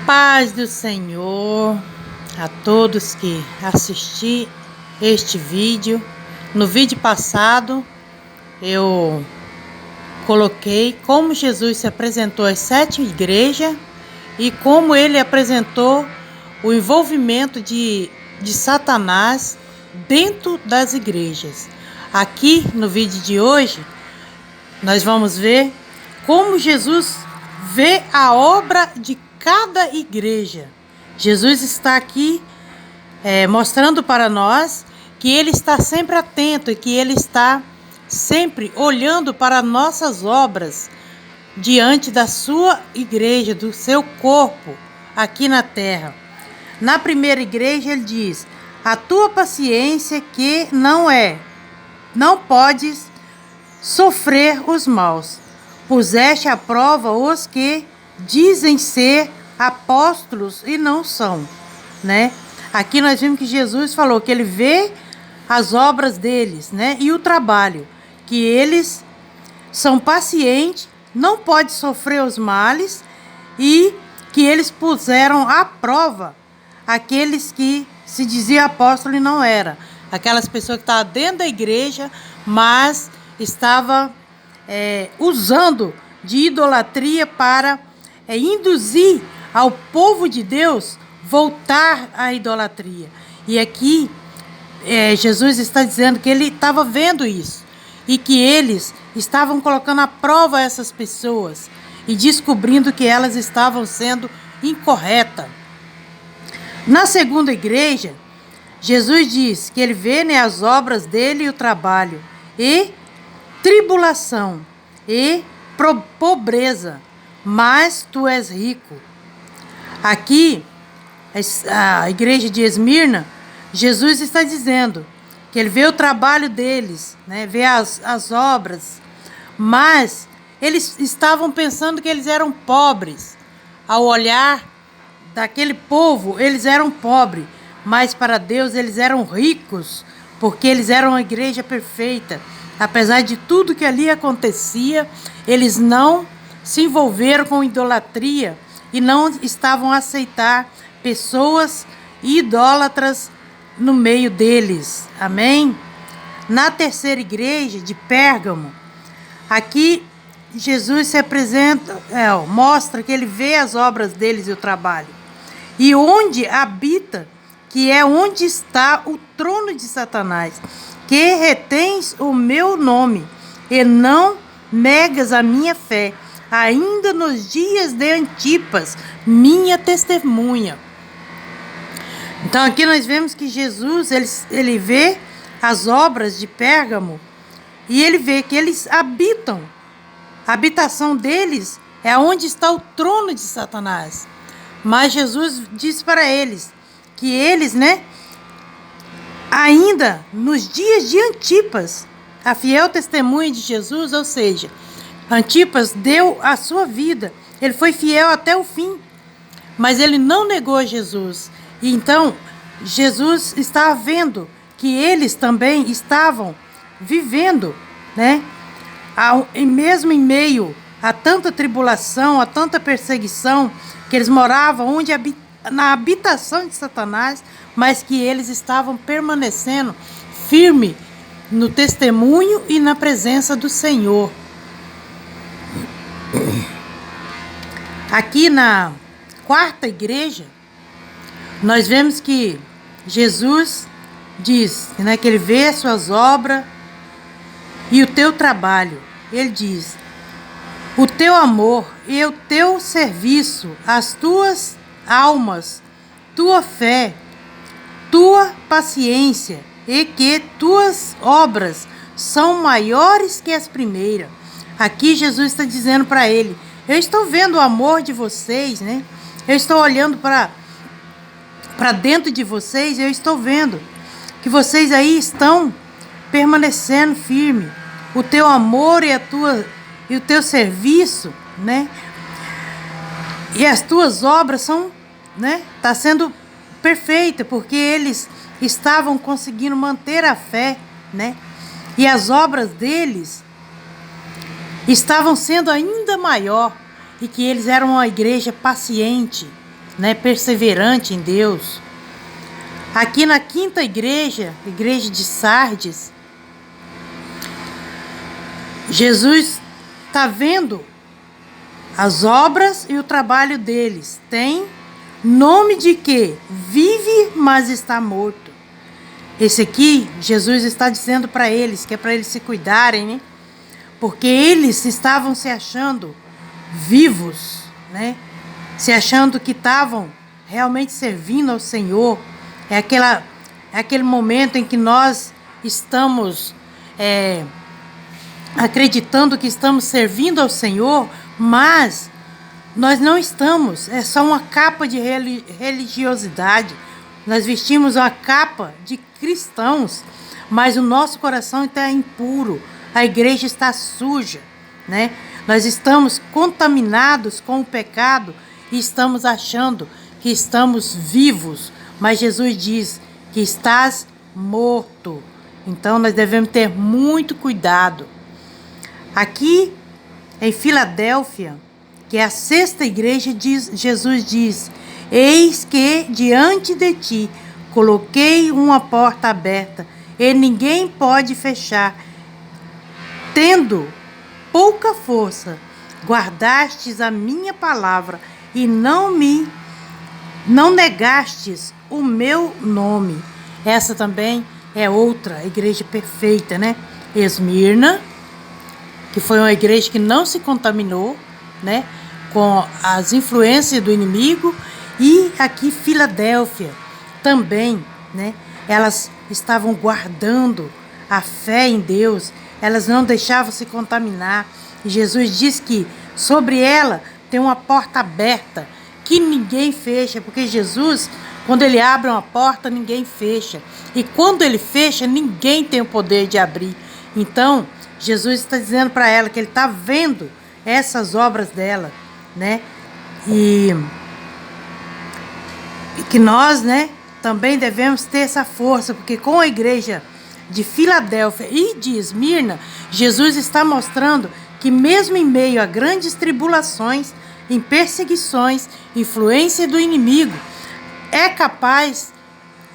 Paz do Senhor a todos que assisti este vídeo. No vídeo passado eu coloquei como Jesus se apresentou às 7 igrejas e como ele apresentou o envolvimento de Satanás dentro das igrejas. Aqui no vídeo de hoje nós vamos ver como Jesus vê a obra de cada igreja. Jesus está aqui mostrando para nós que ele está sempre atento e que ele está sempre olhando para nossas obras diante da sua igreja, do seu corpo aqui na terra. Na primeira igreja ele diz: a tua paciência que não podes sofrer os maus. Puseste à prova os que dizem ser apóstolos e não são, né? Aqui nós vimos que Jesus falou que ele vê as obras deles, né? E o trabalho, que eles são pacientes, não pode sofrer os males e que eles puseram à prova aqueles que se diziam apóstolo e não era. Aquelas pessoas que estavam dentro da igreja, mas estava usando de idolatria para induzir ao povo de Deus voltar à idolatria. E aqui Jesus está dizendo que ele estava vendo isso e que eles estavam colocando à prova essas pessoas e descobrindo que elas estavam sendo incorretas. Na segunda igreja, Jesus diz que ele vê, né, as obras dele e o trabalho e tribulação e pobreza, mas tu és rico. Aqui, a igreja de Esmirna, Jesus está dizendo que ele vê o trabalho deles, né, vê as obras, mas eles estavam pensando que eles eram pobres. Ao olhar daquele povo, eles eram pobres, mas para Deus eles eram ricos, porque eles eram uma igreja perfeita. Apesar de tudo que ali acontecia, eles não se envolveram com idolatria e não estavam a aceitar pessoas idólatras no meio deles. Amém? Na terceira igreja de Pérgamo, aqui Jesus se apresenta, mostra que ele vê as obras deles e o trabalho. E onde habita, que é onde está o trono de Satanás, que retens o meu nome e não negas a minha fé, ainda nos dias de Antipas, minha testemunha. Então aqui nós vemos que Jesus, ele vê as obras de Pérgamo e ele vê que eles habitam. A habitação deles é onde está o trono de Satanás. Mas Jesus diz para eles que eles, né, ainda nos dias de Antipas, a fiel testemunha de Jesus, ou seja, Antipas deu a sua vida, ele foi fiel até o fim, mas ele não negou Jesus. E então Jesus estava vendo que eles também estavam vivendo, né, mesmo em meio a tanta tribulação, a tanta perseguição, que eles moravam na habitação de Satanás, mas que eles estavam permanecendo firme no testemunho e na presença do Senhor. Aqui na quarta igreja, nós vemos que Jesus diz, né, que ele vê as suas obras e o teu trabalho. Ele diz: o teu amor e o teu serviço, as tuas almas, tua fé, tua paciência, e que tuas obras são maiores que as primeiras. Aqui Jesus está dizendo para ele: eu estou vendo o amor de vocês, né? Eu estou olhando para dentro de vocês, eu estou vendo que vocês aí estão permanecendo firme. O teu amor e o teu serviço, né? E as tuas obras são, né, tá sendo perfeita, porque eles estavam conseguindo manter a fé, né? E as obras deles estavam sendo ainda maior, e que eles eram uma igreja paciente, né, perseverante em Deus. Aqui na quinta igreja, igreja de Sardes, Jesus está vendo as obras e o trabalho deles. Tem nome de que vive, mas está morto. Esse aqui, Jesus está dizendo para eles, que é para eles se cuidarem, né? Porque eles estavam se achando vivos, né? Se achando que estavam realmente servindo ao Senhor. É aquele momento em que nós estamos acreditando que estamos servindo ao Senhor, mas nós não estamos. É só uma capa de religiosidade. Nós vestimos uma capa de cristãos, mas o nosso coração está impuro. A igreja está suja, né? Nós estamos contaminados com o pecado e estamos achando que estamos vivos, mas Jesus diz que estás morto. Então nós devemos ter muito cuidado. Aqui em Filadélfia, que é a sexta igreja, Jesus diz: eis que diante de ti coloquei uma porta aberta e ninguém pode fechar. Tendo pouca força, guardastes a minha palavra e não negastes o meu nome. Essa também é outra igreja perfeita, né? Esmirna, que foi uma igreja que não se contaminou, né, com as influências do inimigo. E aqui Filadélfia também, né? Elas estavam guardando a fé em Deus. Elas não deixavam se contaminar. E Jesus diz que sobre ela tem uma porta aberta que ninguém fecha, porque Jesus, quando ele abre uma porta, ninguém fecha. E quando ele fecha, ninguém tem o poder de abrir. Então, Jesus está dizendo para ela que ele está vendo essas obras dela, né? E que nós, né, também devemos ter essa força, porque com a igreja de Filadélfia e de Esmirna, Jesus está mostrando que mesmo em meio a grandes tribulações, em perseguições, influência do inimigo,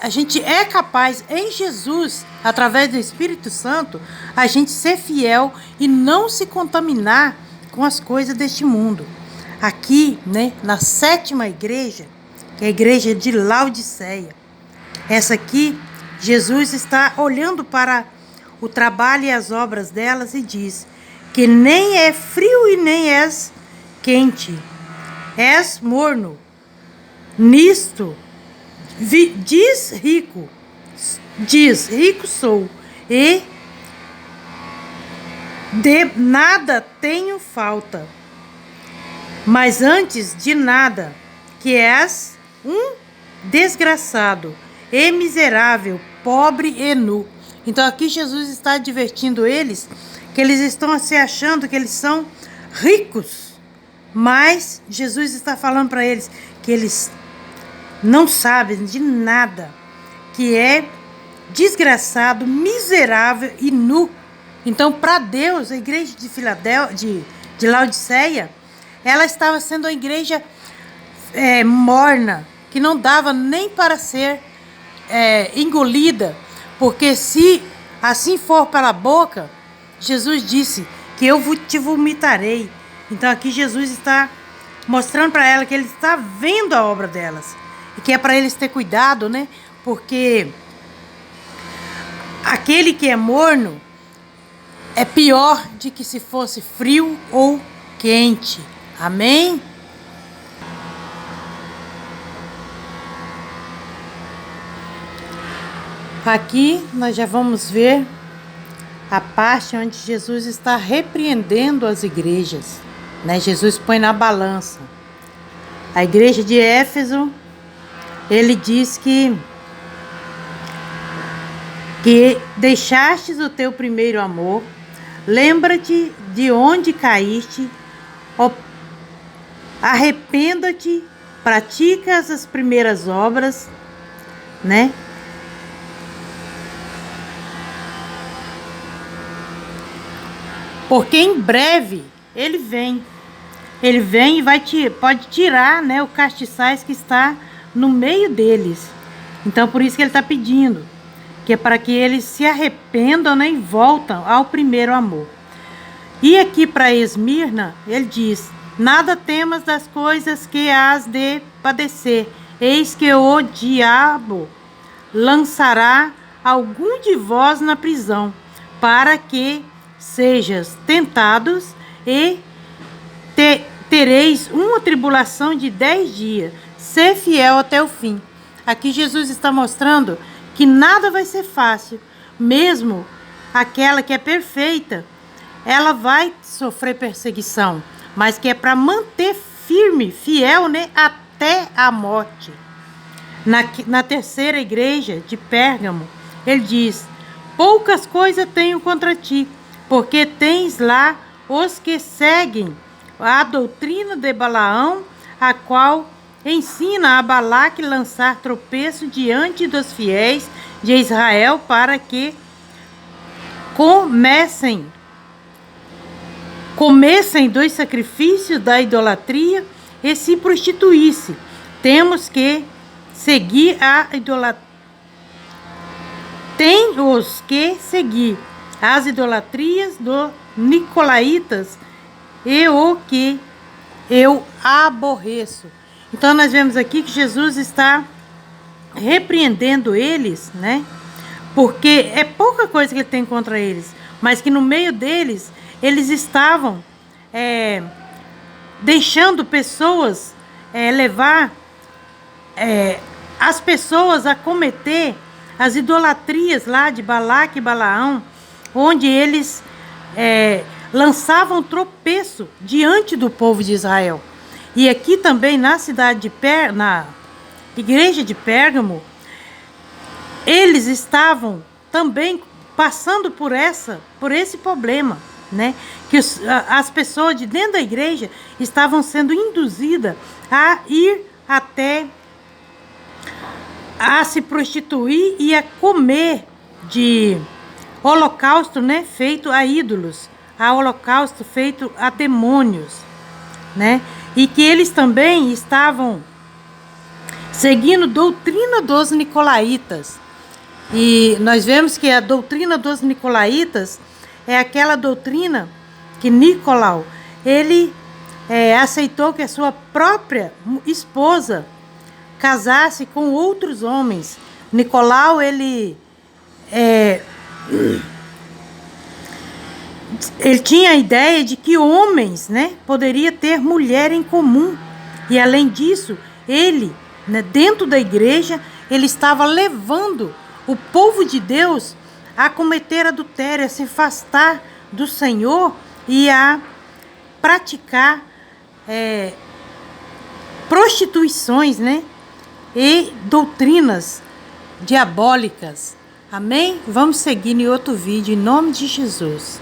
a gente é capaz em Jesus, através do Espírito Santo, a gente ser fiel e não se contaminar com as coisas deste mundo. Aqui, né, na sétima igreja, que é a igreja de Laodiceia, essa aqui, Jesus está olhando para o trabalho e as obras delas e diz que nem é frio e nem és quente, és morno. Nisto, diz rico sou, e de nada tenho falta. Mas antes de nada, que és um desgraçado e miserável, pobre e nu. Então aqui Jesus está advertindo eles que eles estão se achando que eles são ricos, mas Jesus está falando para eles que eles não sabem de nada, que é desgraçado, miserável e nu. Então, para Deus, a igreja de Filadélfia, de Laodiceia, ela estava sendo uma igreja morna, que não dava nem para ser engolida, porque se assim for para a boca, Jesus disse que eu te vomitarei. Então aqui Jesus está mostrando para ela que ele está vendo a obra delas e que é para eles ter cuidado, né? Porque aquele que é morno é pior de que se fosse frio ou quente. Amém? Aqui nós já vamos ver a parte onde Jesus está repreendendo as igrejas, né? Jesus põe na balança. A igreja de Éfeso, ele diz que deixastes o teu primeiro amor, lembra-te de onde caíste, arrependa-te, pratica as primeiras obras, né? Porque em breve ele vem. ele vem e pode tirar, né, o castiçais que está no meio deles. Então, por isso que ele está pedindo, que é para que eles se arrependam, né, e voltam ao primeiro amor. E aqui para Esmirna, ele diz: nada temas das coisas que has de padecer, eis que o diabo lançará algum de vós na prisão, para que sejas tentados e tereis uma tribulação de 10 dias. Ser fiel até o fim. Aqui Jesus está mostrando que nada vai ser fácil. Mesmo aquela que é perfeita, ela vai sofrer perseguição, mas que é para manter firme, fiel, né, até a morte. Na terceira igreja de Pérgamo, ele diz: poucas coisas tenho contra ti, porque tens lá os que seguem a doutrina de Balaão, a qual ensina a Balaque lançar tropeço diante dos fiéis de Israel, para que comessem dos sacrifícios da idolatria e se prostituísse. Temos que seguir a idolatria. Tem os que seguir as idolatrias dos nicolaítas e o que eu aborreço. Então nós vemos aqui que Jesus está repreendendo eles, né? Porque é pouca coisa que ele tem contra eles, mas que no meio deles, eles estavam deixando pessoas levar as pessoas a cometer as idolatrias lá de Balaque e Balaão, onde eles lançavam tropeço diante do povo de Israel. E aqui também na na igreja de Pérgamo, eles estavam também passando por esse problema, né? Que as pessoas de dentro da igreja estavam sendo induzidas a ir até a se prostituir e a comer de holocausto, né, feito a ídolos, a holocausto feito a demônios, né? E que eles também estavam seguindo doutrina dos nicolaítas. E nós vemos que a doutrina dos nicolaítas é aquela doutrina que Nicolau, ele aceitou que a sua própria esposa casasse com outros homens. Nicolau, ele tinha a ideia de que homens, né, poderia ter mulher em comum. E além disso, ele, né, dentro da igreja, ele estava levando o povo de Deus a cometer adultério, a se afastar do Senhor e a praticar prostituições, né, e doutrinas diabólicas. Amém? Vamos seguir em outro vídeo, em nome de Jesus.